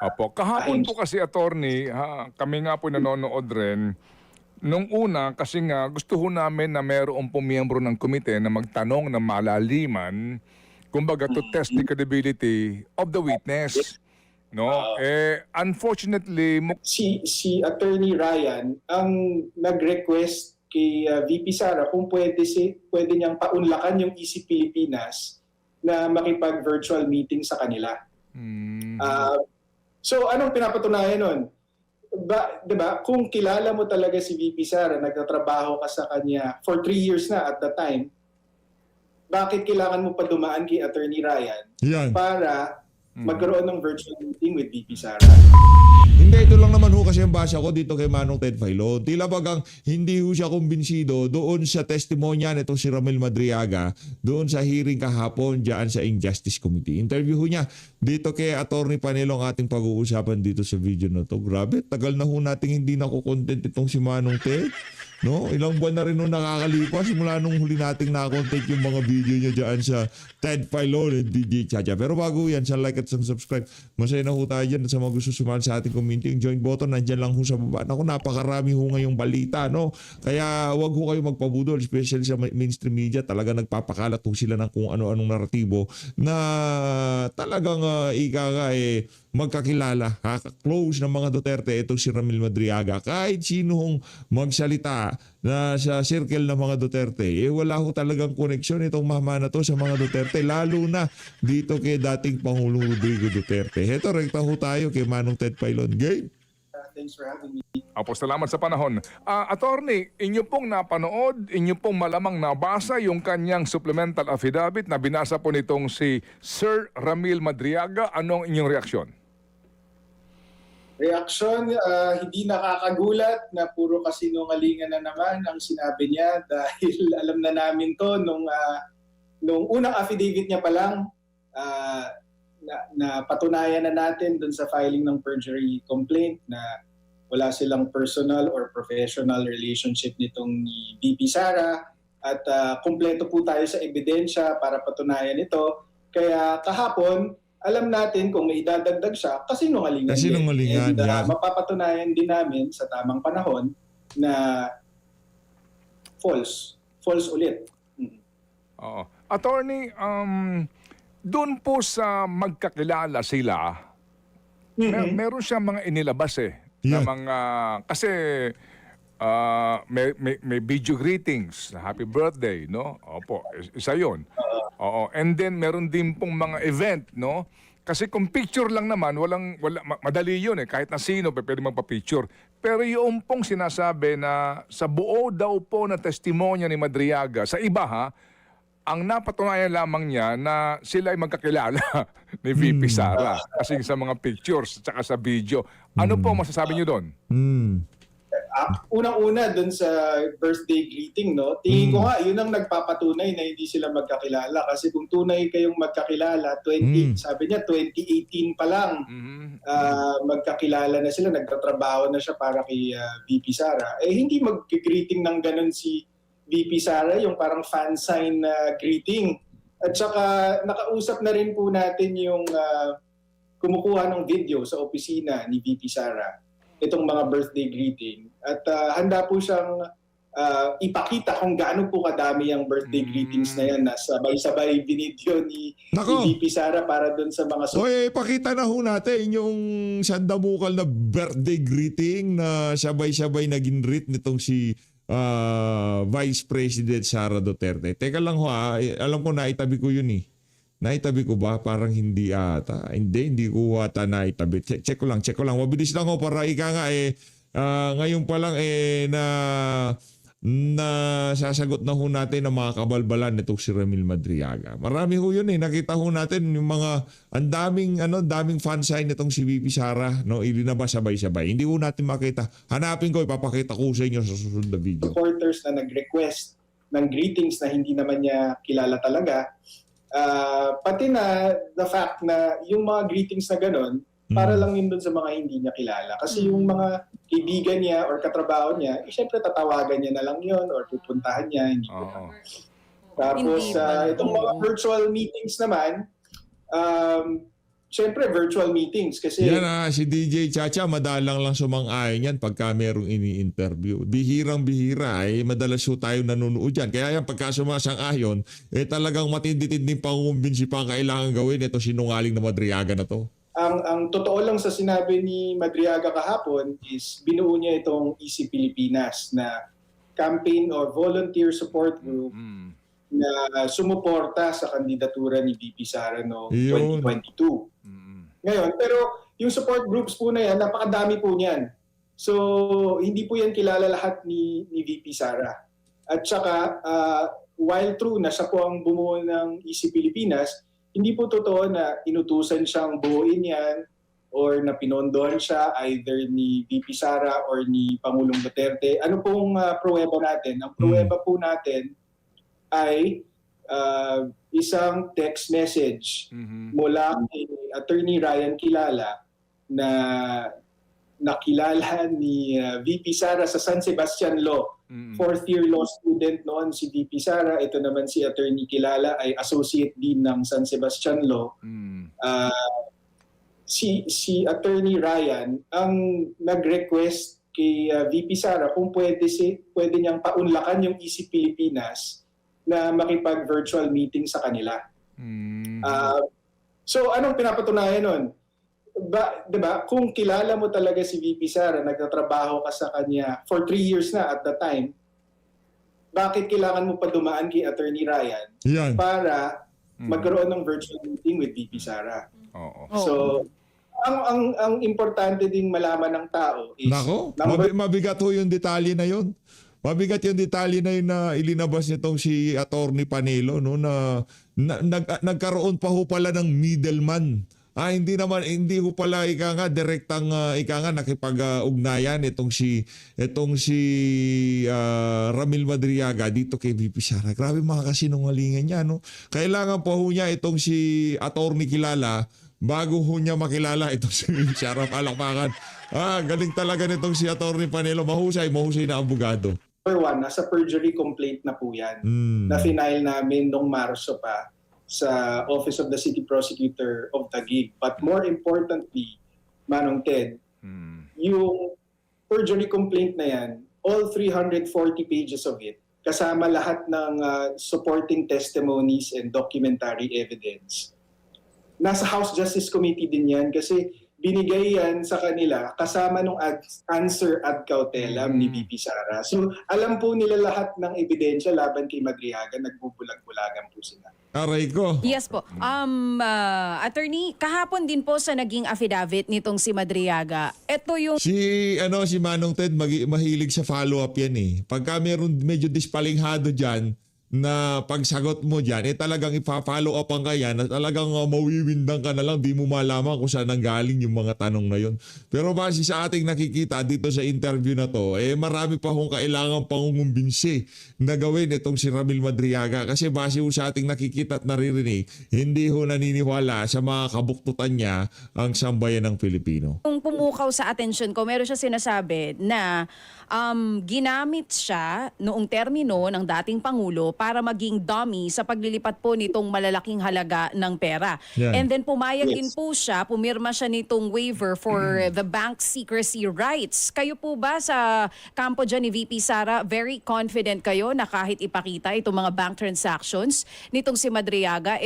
Opo. Kahapon po kasi, attorney, kami nga po nanonood rin. Nung una, kasi nga gusto ho namin na mayroong po miyembro ng komite na magtanong ng malaliman, kumbaga to test the credibility of the witness. No? Unfortunately, Si Attorney Ryan ang nag-request kay VP Sara kung pwede niyang paunlakan yung EC Pilipinas na makipag-virtual meeting sa kanila. So anong pinapatunayan nun? Diba, kung kilala mo talaga si VP Sara, nagtatrabaho ka sa kanya for 3 years na at the time, bakit kailangan mo pa dumaan kay Attorney Ryan para magkaroon ng virtual meeting with VP Sara? Hindi, ito lang naman ho kasi ang basa ko dito kay Manong Ted Filon. Tila bagang hindi ho siya kumbinsido doon sa testimonya nito si Ramil Madriaga doon sa hearing kahapon dyan sa Injustice Committee. Interview ho niya dito kay Attorney Panelo ang ating pag-uusapan dito sa video na to. Grabe, tagal na ho nating hindi nakukontent itong si Manong Ted. No, ilang buwan na rin nung nakakalipas simula nung huli nating na-content yung mga video niya dyan sa Ted Filon and DJ Chacha. Pero bago yan, sa like at sa subscribe, masaya na ho tayo dyan sa mga gusto sumali sa ating community. Yung join button, nandyan lang ho sa baba. Naku, napakarami ho ngayong balita, no? Kaya wag ho kayo magpabudol, especially sa mainstream media. Talaga nagpapakalat ho sila ng kung ano-anong naratibo na talagang magkakilala, close ng mga Duterte itong si Ramil Madriaga. Kahit sino hong magsalita na sa circle ng mga Duterte, wala ho talagang koneksyon itong mama na to sa mga Duterte, lalo na dito kay dating Pangulong Rodrigo Duterte. Heto, rekta ho tayo kay Manong Ted Filon. Game! Thanks for having me. Apo, salamat sa panahon. Attorney, inyo pong napanood, inyo pong malamang nabasa yung kanyang supplemental affidavit na binasa po nitong si Sir Ramil Madriaga. Anong inyong reaksyon? Reaksyon, hindi nakakagulat na puro kasinungalingan na naman ang sinabi niya dahil alam na namin to nung unang affidavit niya pa lang, na patunayan na natin dun sa filing ng perjury complaint na wala silang personal or professional relationship nitong ni VP Sara at kumpleto po tayo sa ebidensya para patunayan ito. Kaya kahapon, alam natin kung may idadagdag siya, kasinungalingan din. And mapapatunayan din namin sa tamang panahon na false ulit. Oo. Attorney, doon po sa magkakilala sila, meron siya mga inilabas na mga, kasi may video greetings, happy birthday, no? Opo, isa yun. Oo. And then meron din pong mga event, no? Kasi kung picture lang naman, madali yun kahit na sino pwede magpa-picture. Pero yung pong sinasabi na sa buo daw po na testimonya ni Madriaga, sa iba ang napatunayan lamang niya na sila ay magkakilala ni VP Sara kasi sa mga pictures at sa video. Ano po masasabi niyo doon? Unang-una dun sa birthday greeting, no? Tingin ko nga, yun ang nagpapatunay na hindi sila magkakilala. Kasi kung tunay kayong magkakilala, sabi niya, 2018 pa lang, magkakilala na sila, nagtatrabaho na siya para kay VP Sara. Hindi mag-greeting ng ganun si VP Sara, yung parang fan sign na greeting. At saka, nakausap na rin po natin yung kumukuha ng video sa opisina ni VP Sara, itong mga birthday greeting. At handa po siyang ipakita kung gaano po kadami ang birthday greetings na yan na sabay-sabay binidyo ni VP Sara para dun sa mga... Ipakita na ho natin yung sandamukal na birthday greeting na sabay-sabay na ginreet nitong si Vice President Sara Duterte. Teka lang ho, alam ko naitabi ko yun Naitabi ko ba? Parang hindi ata. Hindi ko ata naitabi. Check ko lang. Mabilis lang ho para ika nga ngayon pa lang na sasagot na ho natin ang mga kabalbalan nitong si Ramil Madriaga. Marami ho yun Nakita ho natin yung mga daming fan sign nitong si VP Sara, no? Ilinabas sabay-sabay. Hindi ho natin makita. Hanapin ko, ipapakita ko sa inyo sa susunod na video. Supporters na nag-request ng greetings na hindi naman niya kilala talaga. Pati na the fact na yung mga greetings na gano'n, para lang yun dun sa mga hindi niya kilala. Kasi yung mga kaibigan niya or katrabaho niya, syempre tatawagan niya na lang yun or pupuntahan niya. Tapos itong mga virtual meetings naman, syempre virtual meetings kasi Yan si DJ Chacha, madalang lang sumang-ayon yan pagka merong ini-interview. Bihirang-bihira, madalas ho tayo nanonood yan. Kaya yan, pagka sumasang-ayon, talagang matindi-tinding pangumbinsi pa ang kailangan gawin ito sinungaling na Madriaga na to. ang totoo lang sa sinabi ni Madriaga kahapon is binuo niya itong Easy Pilipinas na campaign or volunteer support group na sumuporta sa kandidatura ni VP Sara noong Yun. 2022. Ngayon, pero yung support groups po na yan, napakadami po niyan. So, hindi po yan kilala lahat ni VP Sara. At saka, while true na siya po ang bumuo ng Easy Pilipinas, hindi po totoo na inutusan siyang buuin yan or na pinondohan siya either ni VP Sara or ni Pangulong Duterte. Ano pong pruweba natin? Ang pruweba po natin ay isang text message mula kay Attorney Ryan Kilala na nakilala ni VP Sara sa San Sebastian Law. Fourth year law student noon si VP Sara. Ito naman si Attorney Kilala ay Associate Dean ng San Sebastian Law. Si Attorney Ryan ang nag-request kay VP Sara kung pwede niyang paunlakan yung Easy Pilipinas na makipag-virtual meeting sa kanila. So anong pinapatunayan nun? Diba, kung kilala mo talaga si VP Sara, nagtatrabaho ka sa kanya for 3 years na at the time, bakit kailangan mo pa dumaan kay Attorney Ryan para magkaroon ng virtual meeting with VP Sara? So, ang importante ding malaman ng tao is... Nako, mabigat ho yung detalye na yun. Mabigat yung detalye na yun na ilinabas nitong si Attorney Panelo, no, na nagkaroon pa ho pala ng middleman. Hindi ho pala direktang nakipag-ugnayan itong si Ramil Madriaga dito kay VP Sara. Grabe mga kasinungalingan niya, no. Kailangan pa ho niya itong si Attorney Kilala bago ho niya makilala itong si VP Sara. Palakpakan. Galing talaga nitong si Attorney Panelo. Mahusay na abogado. Number one, nasa perjury complaint na po yan. Na final namin nung Marso pa sa Office of the City Prosecutor of Taguig. But more importantly, Manong Ted, yung perjury complaint na yan, all 340 pages of it, kasama lahat ng supporting testimonies and documentary evidence. Nasa House Justice Committee din yan kasi binigay yan sa kanila kasama nung answer ad cautelam ni VP Sara. So alam po nila lahat ng ebidensya laban kay Madriaga, nagbubulag-bulagan po sila. Aray ko. Yes po. Attorney, kahapon din po sa naging affidavit nitong si Madriaga, ito yung... Si Manong Ted, mahilig sa follow-up yan eh. Pagka meron medyo dispalinghado dyan, na pagsagot mo dyan, talagang ipa-follow up ang kaya na talagang mawiwindang ka na lang, di mo malaman kung saan nanggaling yung mga tanong na yun. Pero base sa ating nakikita dito sa interview na to, marami pa kong kailangan pangungumbinsi na gawin itong si Ramil Madriaga kasi base sa ating nakikita at naririnig, hindi ho naniniwala sa mga kabuktutan niya ang sambayan ng Pilipino. Kung pumukaw sa atensyon ko, meron siya sinasabi na ginamit siya noong termino ng dating Pangulo para maging dummy sa paglilipat po nitong malalaking halaga ng pera. Yeah. And then pumayag din po siya, pumirma siya nitong waiver for the bank secrecy rights. Kayo po ba sa kampo dyan ni VP Sara, very confident kayo na kahit ipakita itong mga bank transactions nitong si Madriaga,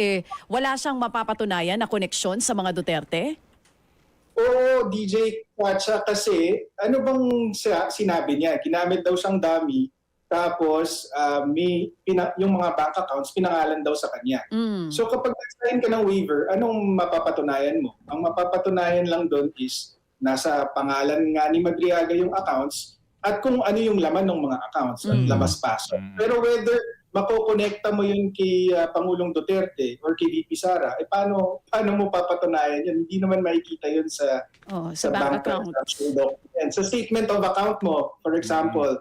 wala siyang mapapatunayan na koneksyon sa mga Duterte? Oo, DJ Kwacha, kasi ano bang sinabi niya? Ginamit daw siyang dummy, tapos yung mga bank accounts pinangalan daw sa kanya. So kapag nag-sign ka ng waiver, anong mapapatunayan mo? Ang mapapatunayan lang doon is nasa pangalan nga ni Madriaga yung accounts at kung ano yung laman ng mga accounts at labas-pasok. Pero whether makokonekta mo yun kay Pangulong Duterte or kay VP Sara, paano mo papatunayan yun? Hindi naman makikita yun sa bank account. Document. Sa statement of account mo, for example,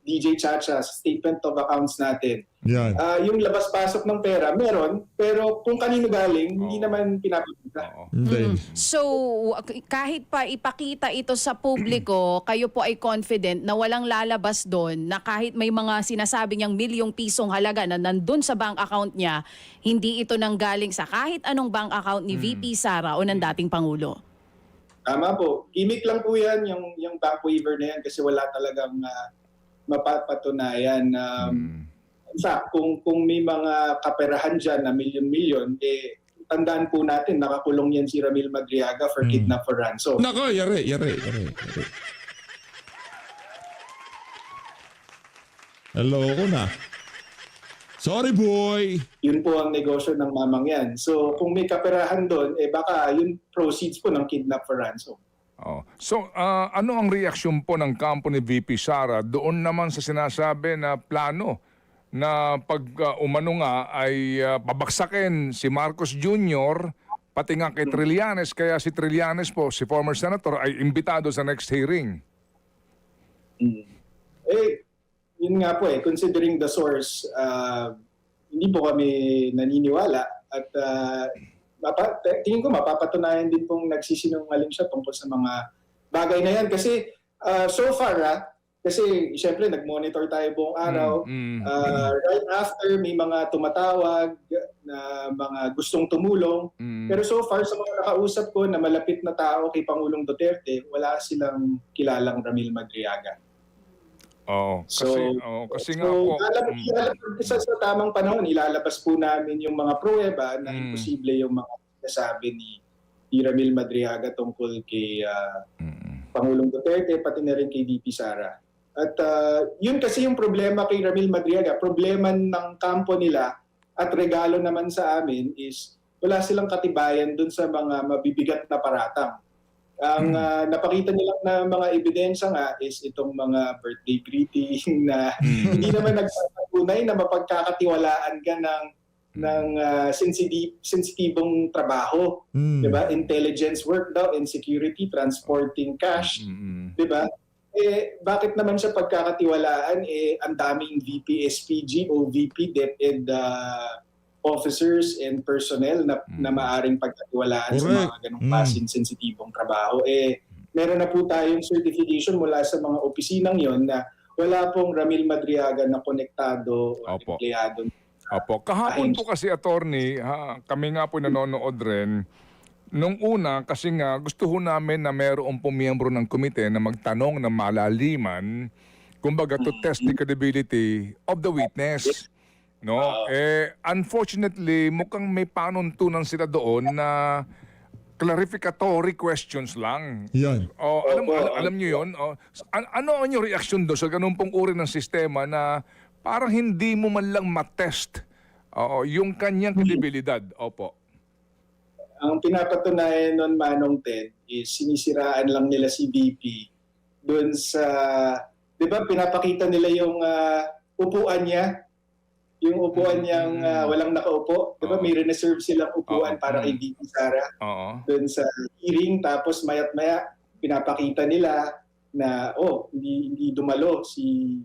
DJ Chacha, sa statement of accounts natin. Yan. Yung labas-pasok ng pera, meron, pero kung kanino galing, hindi naman pinapakita. Oo. Hindi. So, kahit pa ipakita ito sa publiko, kayo po ay confident na walang lalabas doon, na kahit may mga sinasabi niyang milyong pisong halaga na nandun sa bank account niya, hindi ito nanggaling sa kahit anong bank account ni VP Sara o ng dating Pangulo. Tama po. Gimmick lang po yan, yung bank waiver na yan, kasi wala talagang mapapatunayan. In fact, kung may mga kaperahan dyan na milyon-milyon, tandaan po natin, nakakulong yan si Ramil Madriaga for kidnap for ransom. Nako, yari. Hello ko na. Sorry, boy. Yun po ang negosyo ng mamang yan. So kung may kaperahan doon, baka yun proceeds po ng kidnap for ransom. Oh. So, ano ang reaksyon po ng kampo ni VP Sara doon naman sa sinasabi na plano na pag umano nga ay babaksakin si Marcos Jr., pati nga kay Trillanes, kaya si Trillanes po, si former senator, ay imbitado sa next hearing? Yun nga po considering the source, hindi po kami naniniwala at tingin ko mapapatunayan din pong nagsisinungaling siya tungkol sa mga bagay na yan. Kasi so far, kasi siyempre nag-monitor tayo buong araw. Right after, may mga tumatawag na mga gustong tumulong. Pero so far, sa mga nakausap ko na malapit na tao kay Pangulong Duterte, wala silang kilalang Ramil Madriaga. Oo. Kasi nga po. Sa tamang panahon, ilalabas po namin yung mga pruweba na imposible yung mga nasabi ni Ramil Madriaga tungkol kay Pangulong Duterte, pati na rin kay VP Sara. At yun kasi yung problema kay Ramil Madriaga, problema ng kampo nila at regalo naman sa amin is wala silang katibayan dun sa mga mabibigat na paratang. Ang napakita nilang na mga ebidensya nga is itong mga birthday greeting na hindi naman nagpapatunay na mapagkakatiwalaan ka ng sensitibong trabaho. Diba? Intelligence work daw, in security, transporting cash. Diba? Bakit naman siya pagkakatiwalaan? Ang daming VP, SPG, OVP, DepEd officers and personnel na maaring pagkatiwalaan sa mga ganong klaseng sensitibong trabaho. Meron na po tayong certification mula sa mga opisinang yon na wala pong Ramil Madriaga na konektado o empleyado. Opo. Kahapon po kasi, attorney, kami nga po nanonood rin. Nung una, kasi nga gusto ho namin na mayroong po miyembro ng komite na magtanong ng malaliman, kumbaga to test the credibility of the witness. No? Unfortunately, mukhang may panuntunan sila doon na clarificatory questions lang. Yan. Alam niyo yun? Ano ang inyong reaksyon doon sa ganun pong uri ng sistema na parang hindi mo man lang matest yung kanyang kredibilidad? Opo. Ang pinapatunayan nun, Manong Ted, is sinisiraan lang nila si VP doon sa, di ba pinapakita nila yung upuan niya, yung upuan niyang walang nakaupo. Di ba may reserve silang upuan para kay VP Sara doon sa hearing, tapos mayat-maya pinapakita nila na hindi dumalo si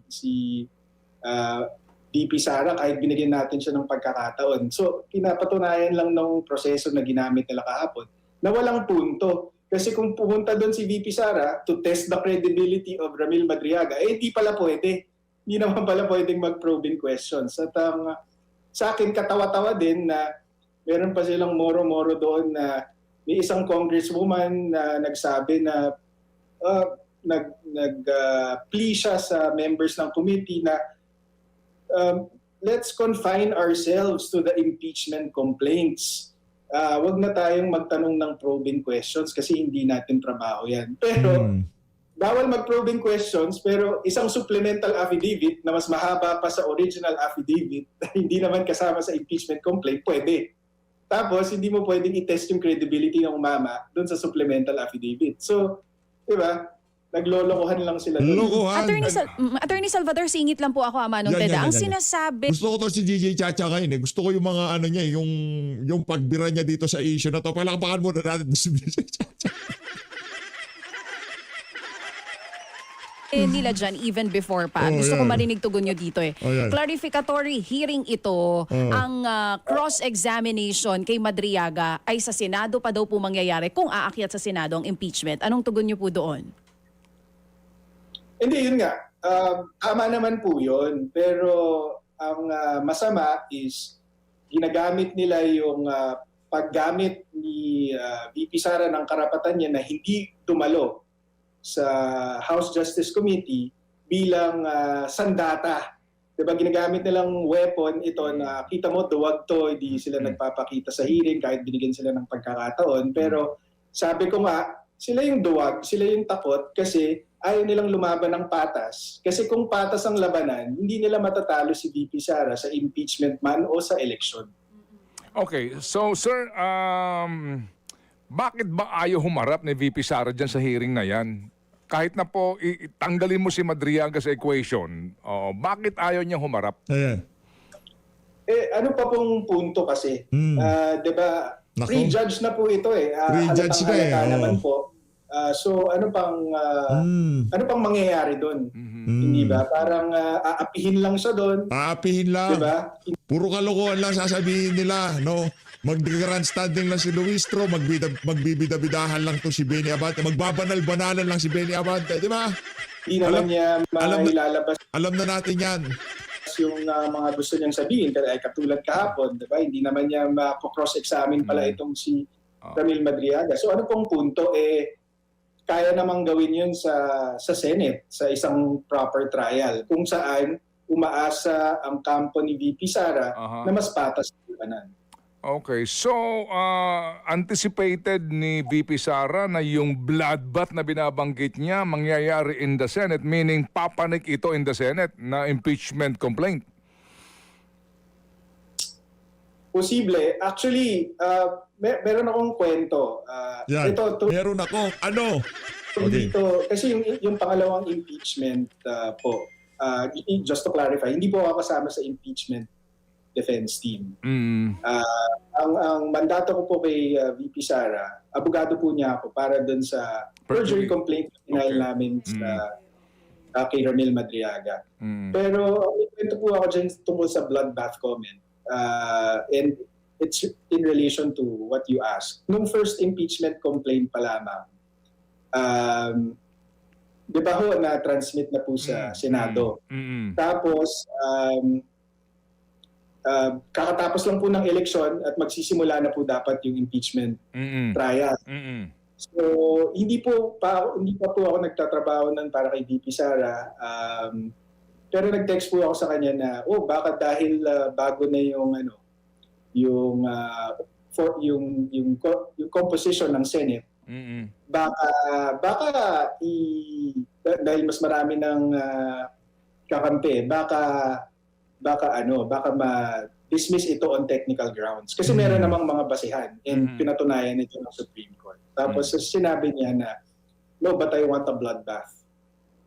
VP Sara kahit binigyan natin siya ng pagkakataon. So, pinapatunayan lang ng proseso na ginamit nila kahapon na walang punto. Kasi kung pumunta doon si VP Sara to test the credibility of Ramil Madriaga, hindi pala pwede. Hindi naman pala pwedeng mag-probing questions. At sa akin, katawa-tawa din na meron pa silang moro-moro doon na may isang congresswoman na nagsabi na nag-plea siya sa members ng committee na let's confine ourselves to the impeachment complaints. Wag na tayong magtanong ng probing questions kasi hindi natin trabaho yan. Pero bawal mag-probing questions, pero isang supplemental affidavit na mas mahaba pa sa original affidavit na hindi naman kasama sa impeachment complaint, pwede. Tapos hindi mo pwedeng i-test yung credibility ng umama doon sa supplemental affidavit. So, di ba? Naglolokohan lang sila. Lokohan. Attorney Salvador, singit lang po ako, Manong Ted. Ang sinasabi... Gusto ko to si DJ Chacha ngayon. Gusto ko yung mga ano niya, yung pagbira niya dito sa issue na to. Palakpakan muna natin si DJ Chacha. nila dyan even before pa. Oh, Gusto ko yan. marinig tugon nyo dito eh. Oh, yan. Clarificatory hearing ito, ang cross-examination kay Madriaga ay sa Senado pa daw po mangyayari kung aakyat sa Senado ang impeachment. Anong tugon nyo po doon? Hindi, yun nga. Tama naman po yun. Pero ang masama is ginagamit nila yung paggamit ni VP Sara ng karapatan niya na hindi dumalo sa House Justice Committee bilang sandata. Diba, ginagamit nilang weapon ito na kita mo, duwag to, hindi sila nagpapakita sa hearing kahit binigyan sila ng pagkakataon. Pero sabi ko nga, sila yung duwag, sila yung takot kasi ayaw nilang lumaban ng patas. Kasi kung patas ang labanan, hindi nila matatalo si VP Sara sa impeachment man o sa eleksyon. Okay, so sir, bakit ba ayaw humarap ni VP Sara dyan sa hearing na yan? Kahit na po tanggalin mo si Madriaga sa equation, bakit ayaw niya humarap? Ayan. Ano pa pong punto kasi? Diba, Naku. pre-judge na po ito eh. Pre-judge na eh, Halatang-halata oo. naman po. So ano pang mangyayari doon? Hindi ba? Parang aapihin lang siya doon. Aapihin lang. Diba? Puro kalokohan lang sasabihin nila, no? Mag-grandstanding lang si Luistro, magbibida-bidahan lang to si Benny Abante, magbabanal-banalan lang si Benny Abante, di ba? Hindi naman niya mailalabas Alam na natin yan. yung mga gusto niyang sabihin. Ay katulad kahapon, diba? Hindi naman niya cross-examine pala itong si Ramil Madriaga. So ano pong punto? Kaya namang gawin yun sa Senate, sa isang proper trial, kung saan umaasa ang kampo ni VP Sara na mas patas ang labanan. Okay, so anticipated ni VP Sara na yung bloodbath na binabanggit niya mangyayari in the Senate, meaning papanik ito in the Senate na impeachment complaint. Posible. Actually, meron akong kwento. Yan. Meron ako. Ano? Okay. Dito, kasi yung pangalawang impeachment po, just to clarify, hindi po ako kasama sa impeachment defense team. Ang mandato ko po kay VP Sara, abogado po niya ako para doon sa perjury complaint na final namin sa kay Ramil Madriaga. Pero may kwento po ako dyan tungkol sa bloodbath comment. And it's in relation to what you asked. Nung first impeachment complaint pa lamang, di ba ho, na-transmit na po sa Senado. Tapos, kakatapos lang po ng eleksyon at magsisimula na po dapat yung impeachment trial. So, hindi pa po ako nagtatrabaho nun para kay VP Sara. Pero nag-text po ako sa kanya na, baka dahil bago na yung composition ng Senate, baka dahil mas marami ng kakampi, baka ma-dismiss ito on technical grounds. Kasi meron namang mga basihan and pinatunayan ito ng Supreme Court. Tapos sinabi niya na, no, but I want a bloodbath.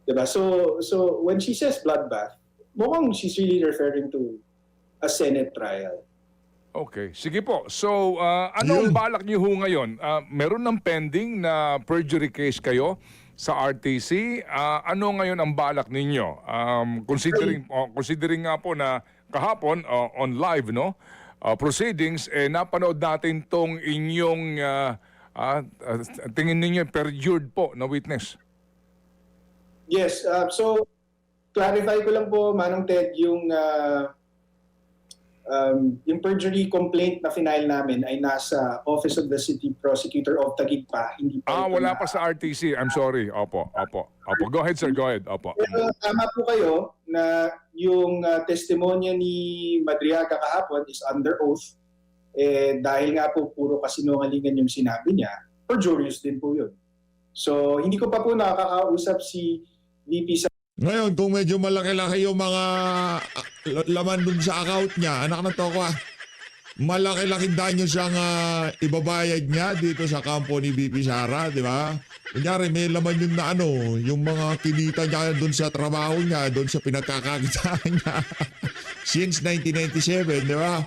Diba? So when she says bloodbath, mukhang she's really referring to a Senate trial. Okay, sige po. So, ano ang balak niyo ho ngayon? Meron ng pending na perjury case kayo sa RTC. Ano ngayon ang balak ninyo? Considering nga po na kahapon on live proceedings, napanood natin tong inyong tingin ninyo perjured po na witness. Yes, so clarify ko lang po, Manong Ted, yung perjury complaint na final namin ay nasa Office of the City Prosecutor of Taguig pa. Hindi pa Wala pa sa RTC. I'm sorry. Opo. Go ahead, sir. Go ahead. Opo. Pero tama po kayo na yung testimonya ni Madriaga kahapon is under oath. Dahil nga po puro kasinungalingan yung sinabi niya, perjurious din po yun. So hindi ko pa po nakakausap si VP sa Ngayon, kung medyo malaki-laki yung mga laman dun sa account niya, anak na to ko malaki-laki danyo siyang ibabayad niya dito sa kampo ni VP Sara, di ba? Kunyari, may laman yun na yung mga kinita niya dun sa trabaho niya, dun sa pinagkakakitaan niya. Since 1997, di ba?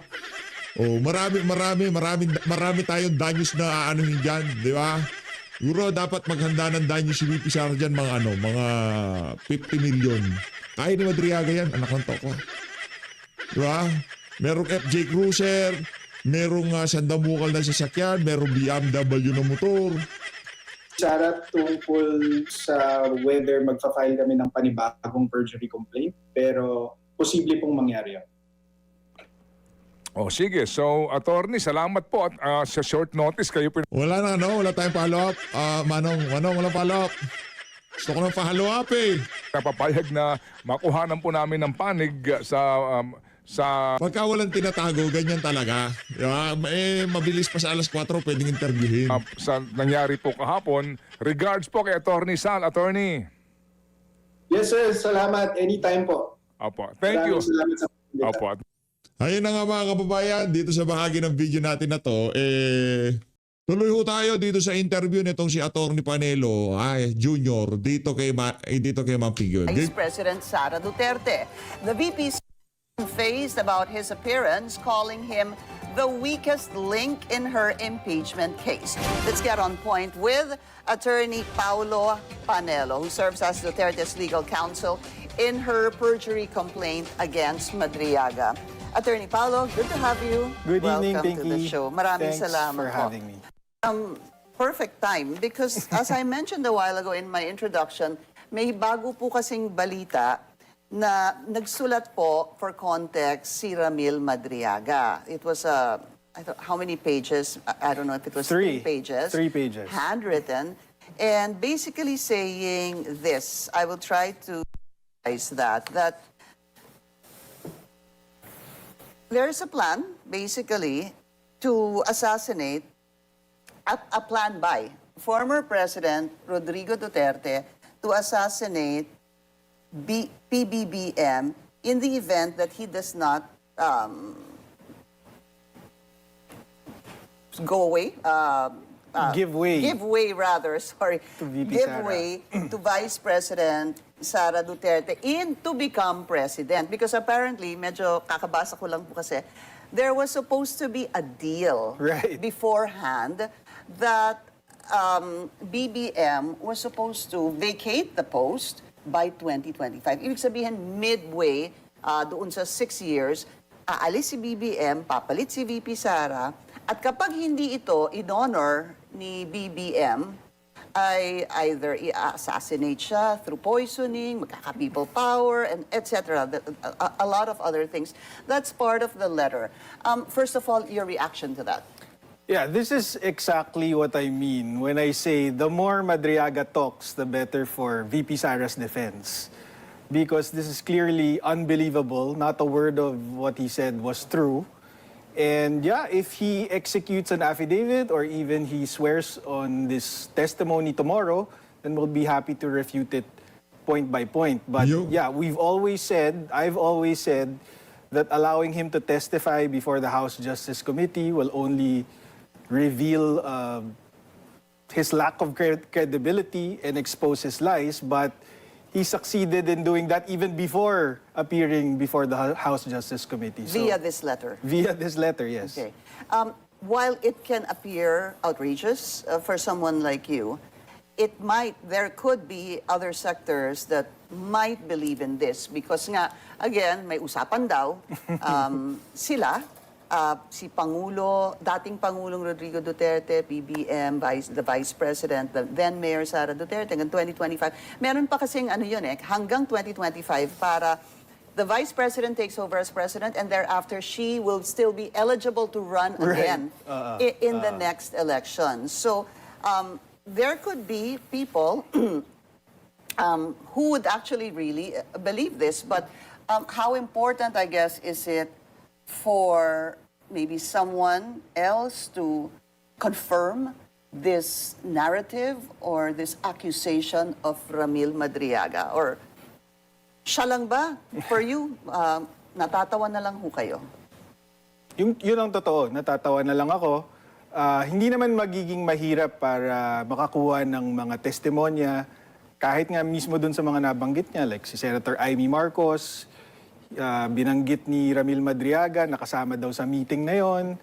Marami tayong danyos na aanuhin dyan, di ba? Siguro dapat maghanda ng danyo si VP Sara dyan, mga 50 million. Kaya ni Madriaga yan, anak ng toko. Diba? Merong FJ Cruiser, merong sandamukal na sasakyan, merong BMW na motor. Sara, tungkol sa whether magfa-file kami ng panibagong perjury complaint, pero posible pong mangyari yun. O sige, so attorney, salamat po at sa short notice kayo Wala na, wala tayong follow-up. Manong, walang follow-up. Gusto ko ng follow-up eh. napapayag na makuhanan po namin ng panig sa Pagka walang tinatago, ganyan talaga. Diba? Mabilis pa sa alas 4, pwedeng interviewin. sa nangyari po kahapon. Regards po kay Attorney Sal. Attorney. Yes sir, salamat. Anytime po. Opo. Thank you. Maraming salamat sa pagkakita. Opo. Ayun na nga mga kababayan, dito sa bahagi ng video natin na to, tuloy ho tayo dito sa interview nitong si Atty. Panelo Jr. dito kay Ma'am Piggy. Vice President Sara Duterte. The VP faced about his appearance, calling him the weakest link in her impeachment case. Let's get on point with Attorney Paulo Panelo, who serves as Duterte's legal counsel in her perjury complaint against Madriaga. Attorney Paulo, good to have you. Good evening, Welcome to the Pinky. show. Maraming Thanks salamat for po. having me. Perfect time because as I mentioned a while ago in my introduction, may bago po kasing balita na nagsulat po for context si Ramil Madriaga. It was how many pages? I don't know if it was Three. 3 pages. 3 pages. Handwritten. And basically saying this, I will try to summarize that there's a plan, basically, to assassinate a plan by former President Rodrigo Duterte to assassinate PBBM in the event that he does not go away. Give way. Give way, rather, sorry. To VP Give Sara. way to Vice President Sara Duterte to become president. Because apparently, medyo kakabasa ko lang po kasi, there was supposed to be a deal Right. beforehand that BBM was supposed to vacate the post by 2025. Ibig sabihin, midway doon sa 6 years, aalis si BBM, papalit si VP Sara, at kapag hindi ito in-honor ni BBM, ay either i-assassinate siya through poisoning, magkaka-people power, and etc. A lot of other things. That's part of the letter. First of all, your reaction to that. Yeah, this is exactly what I mean when I say the more Madriaga talks, the better for VP Sara's defense. Because this is clearly unbelievable. Not a word of what he said was true. And yeah, if he executes an affidavit or even he swears on this testimony tomorrow, then we'll be happy to refute it point by point. But yeah, I've always said that allowing him to testify before the House Justice Committee will only reveal his lack of credibility and expose his lies. But he succeeded in doing that even before appearing before the House Justice Committee. So, Via this letter. via this letter, yes. Okay. While it can appear outrageous for someone like you, there could be other sectors that might believe in this because nga, again, may usapan daw, sila, si Pangulo, dating Pangulong Rodrigo Duterte, BBM, the Vice President, the then Mayor Sara Duterte, hanggang 2025. Meron pa kasing hanggang 2025 para the Vice President takes over as President and thereafter she will still be eligible to run again in the next election. So there could be people who would actually really believe this, but how important, I guess, is it for maybe someone else to confirm this narrative or this accusation of Ramil Madriaga? Or siya lang ba? For you, natatawa na lang ho kayo? Yun ang totoo, natatawa na lang ako. Hindi naman magiging mahirap para makakuha ng mga testimonya kahit nga mismo dun sa mga nabanggit niya, like si Senator Amy Marcos, binanggit ni Ramil Madriaga, nakasama daw sa meeting na yon.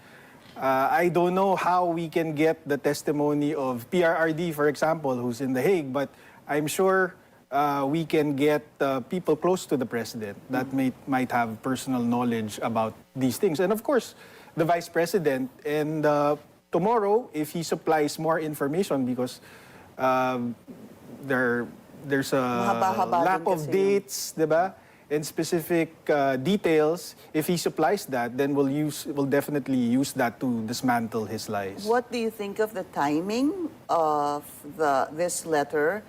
I don't know how we can get the testimony of PRRD, for example, who's in The Hague, but I'm sure we can get people close to the president that might have personal knowledge about these things. And of course, the vice president. And tomorrow, if he supplies more information, because there's a Mahaba-haba lack din of kasi dates, diba? And specific details, if he supplies that, then we'll definitely use that to dismantle his lies. What do you think of the timing of this letter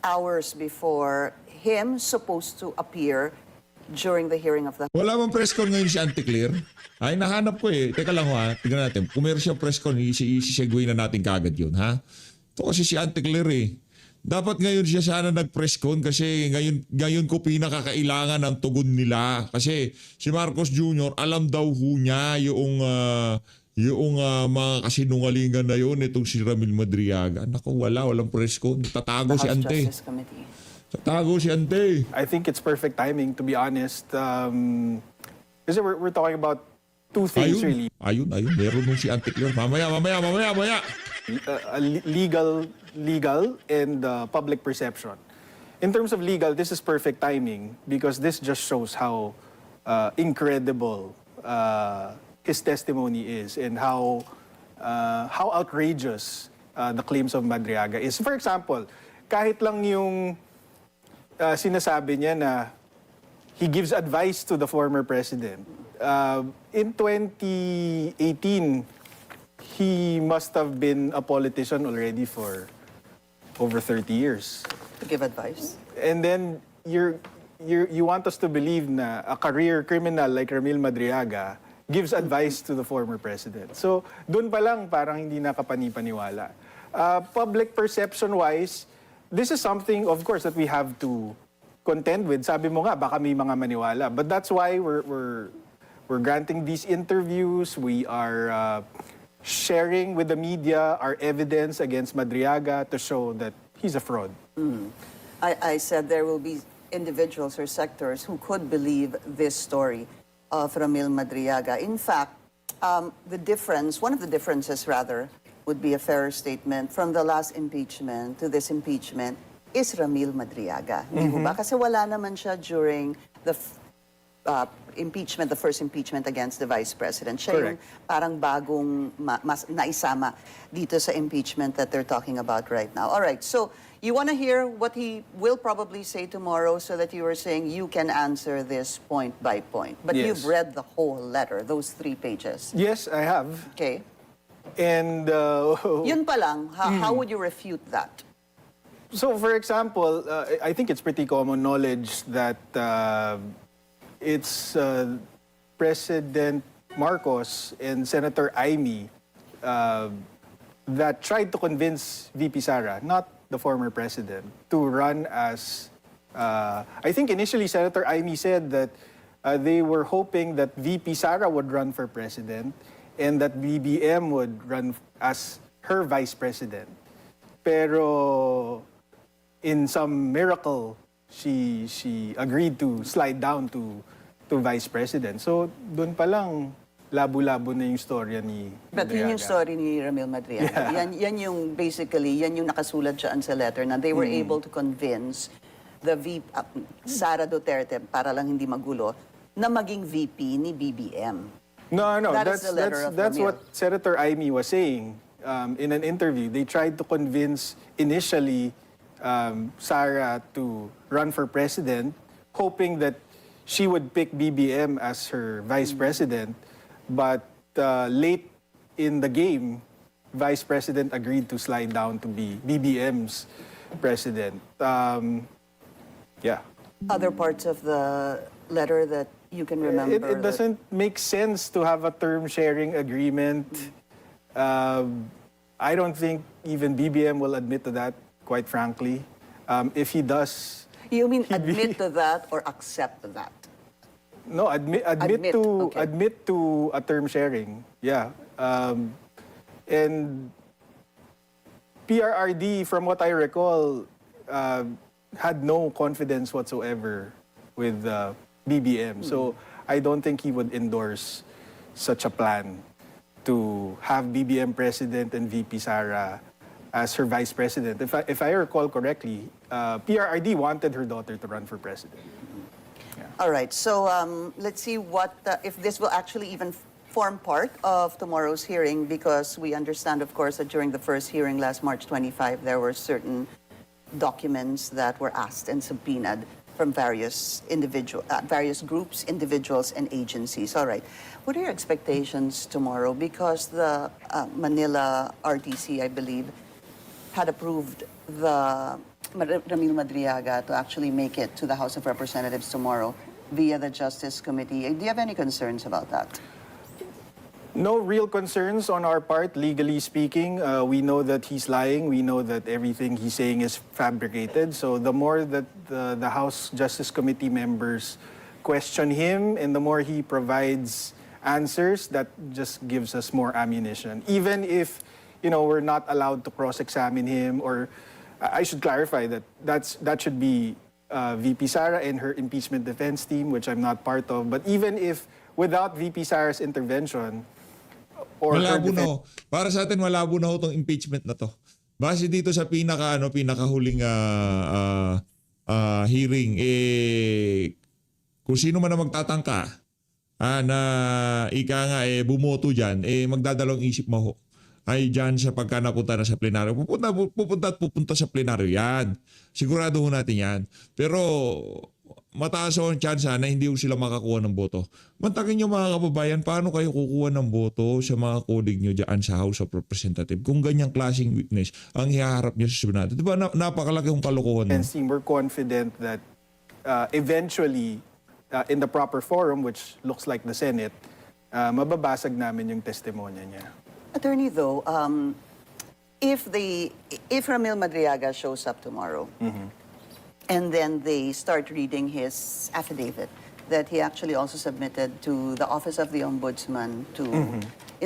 hours before him supposed to appear during the hearing of the... Wala bang press con ngayon si Anticlear? Ay, nahanap ko eh. Teka lang ha, tignan natin. Kung meron siyang press con, isi-segue na natin kagad yun, ha? Ito kasi si Anticlear eh. Dapat ngayon siya sana nag-press con kasi ngayon ko pinakakailangan ng tugon nila. Kasi si Marcos Jr., alam daw ho niya yung mga kasinungalingan na yun, itong si Ramil Madriaga. Naku, walang press con. Tatago si House Ante. Justice Committee. Tatago si Ante. I think it's perfect timing, to be honest. Kasi we're talking about two things, really. Ayun. Meron nung si Anticlear. Mamaya. Legal and public perception. In terms of legal, this is perfect timing because this just shows how incredible his testimony is and how outrageous the claims of Madriaga is. For example, kahit lang yung sinasabi niya na he gives advice to the former president. In 2018, he must have been a politician already for over 30 years. To give advice. And then you want us to believe na a career criminal like Ramil Madriaga gives advice to the former president. So, dun pa lang parang hindi nakapani-paniwala. Public perception-wise, this is something, of course, that we have to contend with. Sabi mo nga, baka may mga maniwala. But that's why we're granting these interviews. We are sharing with the media our evidence against Madriaga to show that he's a fraud. I said there will be individuals or sectors who could believe this story of Ramil Madriaga. In fact, one of the differences rather, would be a fairer statement from the last impeachment to this impeachment is Ramil Madriaga. Hindi ho ba? Kasi wala naman siya during the impeachment, the first impeachment against the vice president. Siya yung parang bagong mas naisama dito sa impeachment that they're talking about right now. All right, so you want to hear what he will probably say tomorrow so that you were saying you can answer this point by point. But Yes. you've read the whole letter, those 3 pages. Yes, I have. Okay? And Yun pa lang, how would you refute that? so, for example, I think it's pretty common knowledge that it's President Marcos and Senator Amy that tried to convince VP Sara, not the former president, to run as... I think initially Senator Amy said that they were hoping that VP Sara would run for president and that BBM would run as her vice president. Pero in some miracle, she agreed to slide down to vice president. So doon pa lang labo-labo na yung storya ni But yun yung Madriaga. story ni Ramil Madriaga. Yan yung basically, yan yung nakasulat dyan sa letter na they were able to convince the Sara Duterte, para lang hindi magulo, na maging VP ni BBM. No, That is the letter of that's Ramil. what Senator Amy was saying in an interview. They tried to convince initially Sara to run for president, hoping that she would pick BBM as her vice president. But late in the game, vice president agreed to slide down to be BBM's president. Yeah. Other parts of the letter that you can remember. It doesn't make sense to have a term sharing agreement. I don't think even BBM will admit to that, quite frankly. If he does, You mean admit to that or accept that? no, admit to a term sharing. Yeah. And PRRD, from what I recall, had no confidence whatsoever with BBM. So I don't think he would endorse such a plan. to have BBM President and VP Sara as her Vice President. If I recall correctly, PRRD wanted her daughter to run for president. All right, so let's see what if this will actually even form part of tomorrow's hearing, because we understand, of course, that during the first hearing last March 25, there were certain documents that were asked and subpoenaed from various groups, individuals, and agencies. All right, what are your expectations tomorrow? Because the Manila RTC, I believe, had approved the Ramil Madriaga to actually make it to the House of Representatives tomorrow via the Justice Committee. Do you have any concerns about that? No real concerns on our part, legally speaking. We know that he's lying. We know that everything he's saying is fabricated. So the more that the House Justice Committee members question him and the more he provides answers, that just gives us more ammunition. Even if, we're not allowed to cross-examine him, or I should clarify that should be VP Sara and her impeachment defense team, which I'm not part of. But even if without VP Sara's intervention, or her Malabo na defense, ho. Para sa atin, malabo na ho itong impeachment na to. Base dito sa pinakahuling hearing, kung sino man na magtatangka na ika nga bumoto dyan, magdadalawang isip mo ho. Ay dyan sa pagka napunta na sa plenaryo. Pupunta sa plenaryo yan. Sigurado ho natin yan. Pero mataas ho ang chance na hindi ho sila makakuha ng boto. Mantakin nyo mga kababayan, paano kayo kukuha ng boto sa mga colleague nyo dyan sa House of Representatives kung ganyang klaseng weakness ang ihaharap nyo sa Senado? Di ba napakalaki yung kalokohan nun? team, we're confident that eventually, in the proper forum, which looks like the Senate, mababasag namin yung testimonya niya. Attorney, though, if Ramil Madriaga shows up tomorrow, and then they start reading his affidavit that he actually also submitted to the Office of the Ombudsman to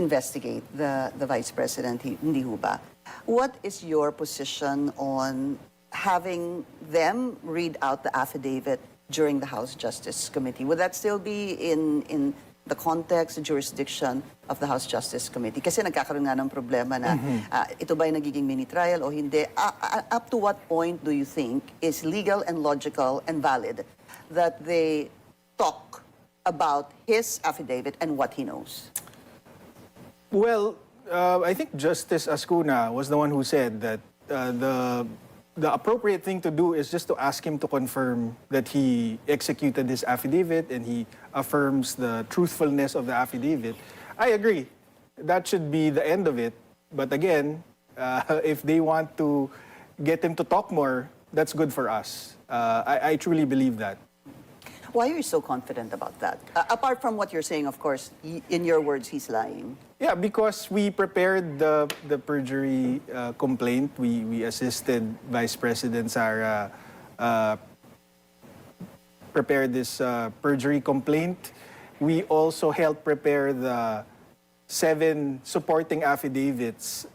investigate the Vice President, hindi ho ba? What is your position on having them read out the affidavit during the House Justice Committee? Would that still be in the context, the jurisdiction of the House Justice Committee? Kasi nagkakaroon nga ng problema na ito ba'y nagiging mini-trial o hindi? Up to what point do you think is legal and logical and valid that they talk about his affidavit and what he knows? Well, I think Justice Ascuna was the one who said that the appropriate thing to do is just to ask him to confirm that he executed his affidavit and he affirms the truthfulness of the affidavit. I agree. That should be the end of it. But again, if they want to get him to talk more, that's good for us. I truly believe that. Why are you so confident about that? Apart from what you're saying, of course, in your words, he's lying. Yeah, because we prepared the perjury complaint. We assisted Vice President Sara prepare this perjury complaint. We also helped prepare the 7 supporting affidavits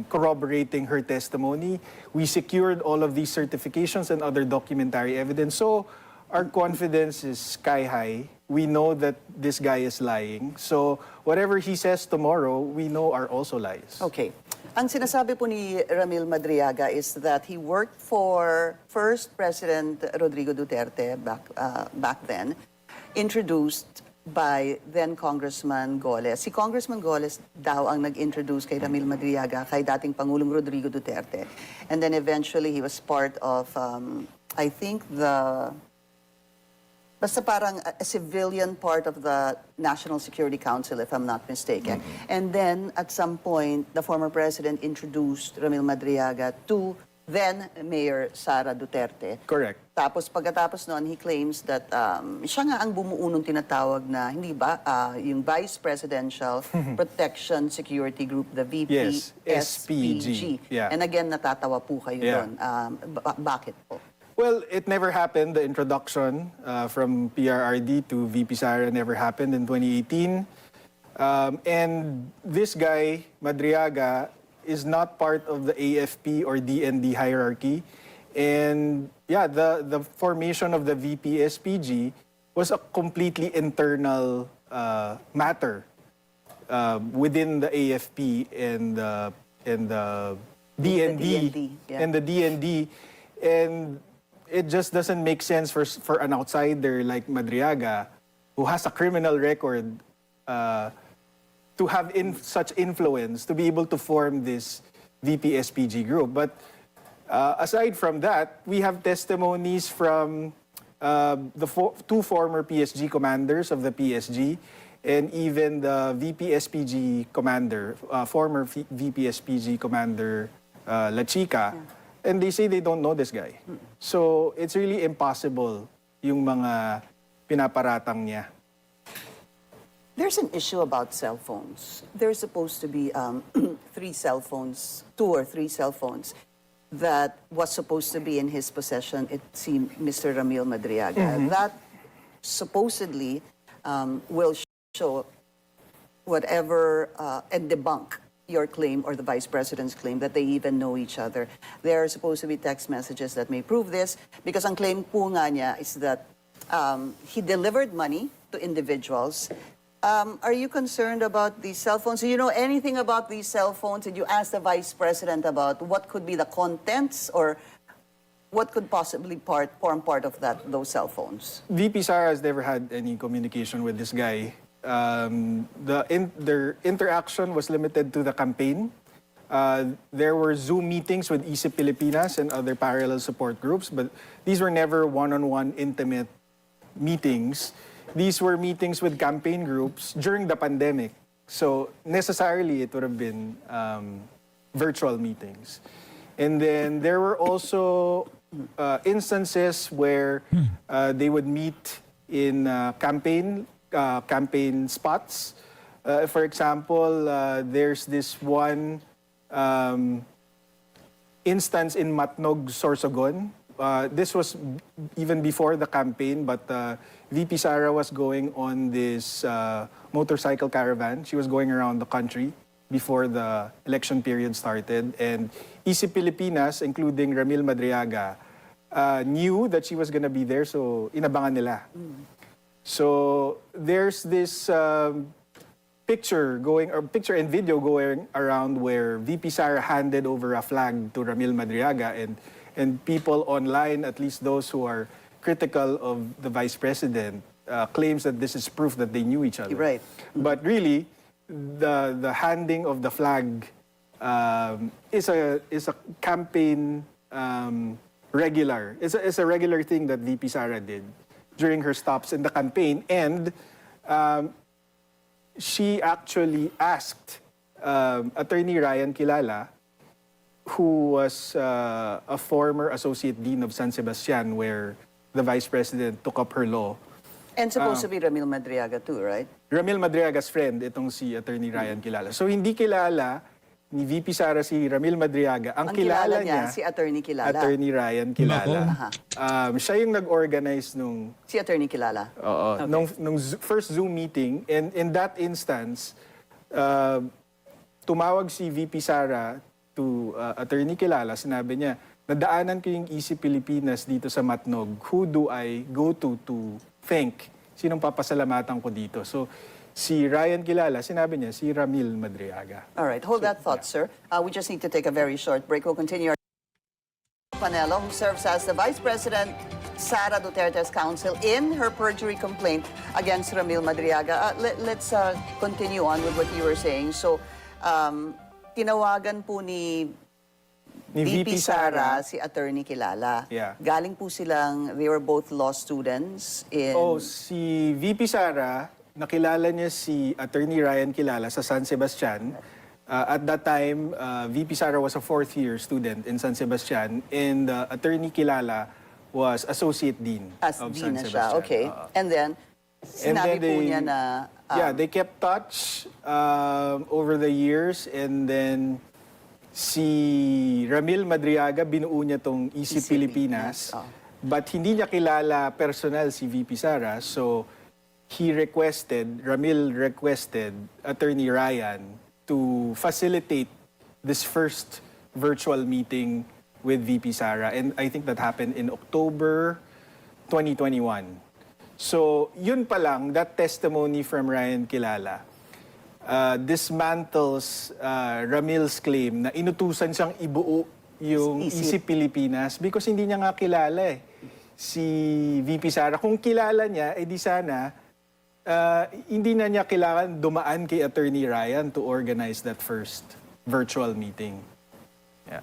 corroborating her testimony. We secured all of these certifications and other documentary evidence. So our confidence is sky high. We know that this guy is lying. So whatever he says tomorrow, we know are also lies. Okay. Ang sinasabi po ni Ramil Madriaga is that he worked for first President Rodrigo Duterte back then, introduced by then Congressman Goles. Si Congressman Goles daw ang nag-introduce kay Ramil Madriaga kay dating Pangulong Rodrigo Duterte. And then eventually he was part of, I think, basta parang a civilian part of the National Security Council, if I'm not mistaken. And then, at some point, the former president introduced Ramil Madriaga to then Mayor Sara Duterte. Correct. Tapos pagkatapos noon, he claims that siya nga ang bumuo nung tinatawag na, hindi ba, yung Vice Presidential Protection Security Group, the Yes, VPSPG. Yeah. And again, natatawa po kayo Yeah. doon. Bakit po? Well, it never happened. The introduction from PRRD to VP Sara never happened in 2018. And this guy, Madriaga, is not part of the AFP or DND hierarchy. And yeah, the formation of the VPSPG was a completely internal matter. within the AFP and the DND, DND, yeah. and the DND, and it just doesn't make sense for an outsider like Madriaga, who has a criminal record, to have such influence to be able to form this VP-SPG group. But aside from that, we have testimonies from the two former PSG commanders of the PSG, and even the VP-SPG commander, former VP-SPG commander La Chica, and they say they don't know this guy. So it's really impossible yung mga pinaparatang niya. There's an issue about cell phones. There's supposed to be 2 or 3 cell phones that was supposed to be in his possession. It's Mr. Ramil Madriaga. That supposedly will show whatever and debunk your claim or the Vice President's claim that they even know each other. There are supposed to be text messages that may prove this, because ang claim po nga niya is that he delivered money to individuals. Are you concerned about these cell phones? Do you know anything about these cell phones? Did you ask the Vice President about what could be the contents, or what could possibly form part of those cell phones? VP Sara has never had any communication with this guy. Their interaction was limited to the campaign. There were Zoom meetings with EC Pilipinas and other parallel support groups, but these were never one-on-one intimate meetings. These were meetings with campaign groups during the pandemic. So necessarily it would have been virtual meetings. And then there were also instances where they would meet in campaign spots. For example, there's this one instance in Matnog, Sorsogon. This was even before the campaign, but VP Sara was going on this motorcycle caravan. She was going around the country before the election period started. And EC Pilipinas, including Ramil Madriaga, knew that she was going to be there, so inabangan nila. So there's this picture and video going around where VP Sara handed over a flag to Ramil Madriaga, and people online, at least those who are critical of the Vice President, claims that this is proof that they knew each other. Right. But really, the handing of the flag is a campaign regular. It's a regular thing that VP Sara did during her stops in the campaign, and she actually asked Attorney Ryan Kilala, who was a former associate dean of San Sebastian, where the Vice President took up her law. And supposed to be Ramil Madriaga too, right? Ramil Madriaga's friend, itong si Attorney Ryan Kilala. So hindi kilala ni VP Sara si Ramil Madriaga. Ang kilala niya, si Attorney Kilala. Attorney Ryan Kilala. Siya yung nag-organize nung Si Attorney Kilala. nung first Zoom meeting, and in that instance, tumawag si VP Sara to Attorney Kilala. Sinabi niya, nadaanan ko yung EC Pilipinas dito sa Matnog. Who do I go to thank? Sinong papasalamatan ko dito? So, si Ryan Kilala, sinabi niya, si Ramil Madriaga. All right, hold that thought, sir. We just need to take a very short break. We'll continue our Panelo, who serves as the Vice President Sara Duterte's counsel in her perjury complaint against Ramil Madriaga. Let's continue on with what you were saying. So, tinawagan po ni VP Sara si Attorney Kilala. Yeah. Galing po silang, they were both law students in... Si VP Sara, nakilala niya si Attorney Ryan Kilala sa San Sebastian. At that time, VP Sara was a fourth-year student in San Sebastian, and Attorney Kilala was Associate Dean As of dean San na Sebastian. siya, okay. And then, sinabi po niya na... they kept touch over the years, and then si Ramil Madriaga, binuo niya tong EC Pilipinas, but hindi niya kilala personal si VP Sara, so Ramil requested Attorney Ryan to facilitate this first virtual meeting with VP Sara, and I think that happened in October 2021. So, yun pa lang, that testimony from Ryan Kilala, dismantles Ramil's claim na inutusan siyang ibuo yung Isip Pilipinas because hindi niya nga kilala si VP Sara. Kung kilala niya, di sana hindi na niya kailangan dumaan kay Attorney Ryan to organize that first virtual meeting. Yeah.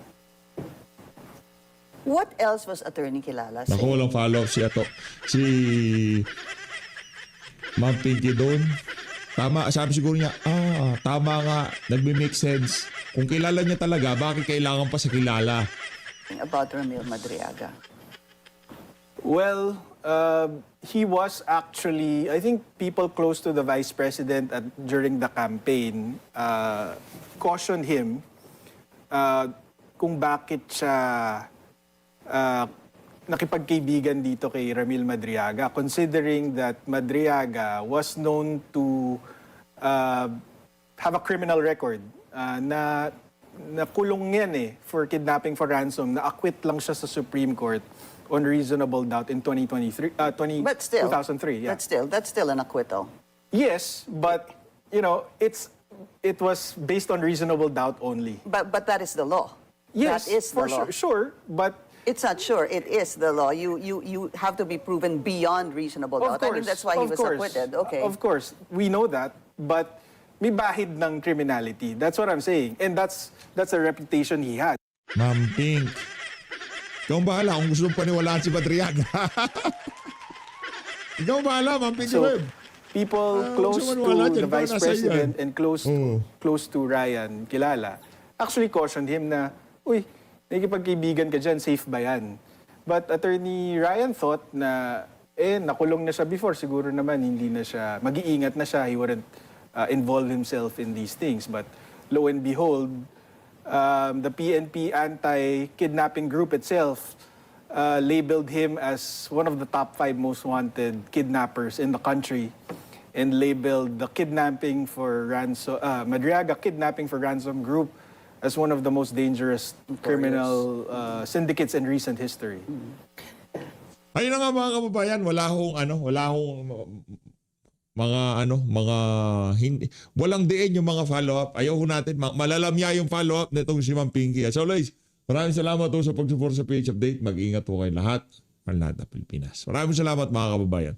What else was Attorney Kilala saying? Naku, walang follow-up si Ma'am Pinky doon. Tama, sabi siguro niya, tama nga, nagme-make sense. Kung kilala niya talaga, bakit kailangan pa sa kilala? About Ramil Madriaga. Well, he was actually, I think people close to the Vice President during the campaign cautioned him kung bakit siya nakipagkaibigan dito kay Ramil Madriaga, considering that Madriaga was known to have a criminal record na kulong yan for kidnapping for ransom. Na-acquit lang siya sa Supreme Court on reasonable doubt in 2003. But still, 2003, yeah. that's still an acquittal. Yes, but it was based on reasonable doubt only. But that is the law. Yes, that is the for law. sure, but It's not sure. It is the law. You have to be proven beyond reasonable doubt. I mean, that's why he was acquitted. Okay. Of course, we know that, but may bahid ng criminality. That's what I'm saying, and that's a reputation he had. Ma'am Pink, ikaw ang bahala kung gusto mong paniwalaan si Madriaga. Ikaw ang bahala, Ma'am Pink. So, people close gusto to mo maniwala dyan, the Vice nasa President yan. and close to Ryan Kilala actually cautioned him na, uy, nakikipagkaibigan ka dyan, safe ba yan? But Attorney Ryan thought na, nakulong na siya before, siguro naman hindi na siya, mag-iingat na siya, he wouldn't involve himself in these things. But lo and behold, the PNP anti-kidnapping group itself labeled him as one of the top 5 most wanted kidnappers in the country and labeled the kidnapping for ransom, Madriaga kidnapping for ransom group as one of the most dangerous criminal syndicates in recent history. Ayun na nga mga kababayan, wala hong walang diin yung mga follow-up. Ayaw ho natin, malalamya yung follow-up nitong si Ma'am Pinky. As always, maraming salamat po sa pag-support sa PH Update. Mag-ingat po kayo lahat. Ang lahat ng Pilipinas. Maraming salamat mga kababayan.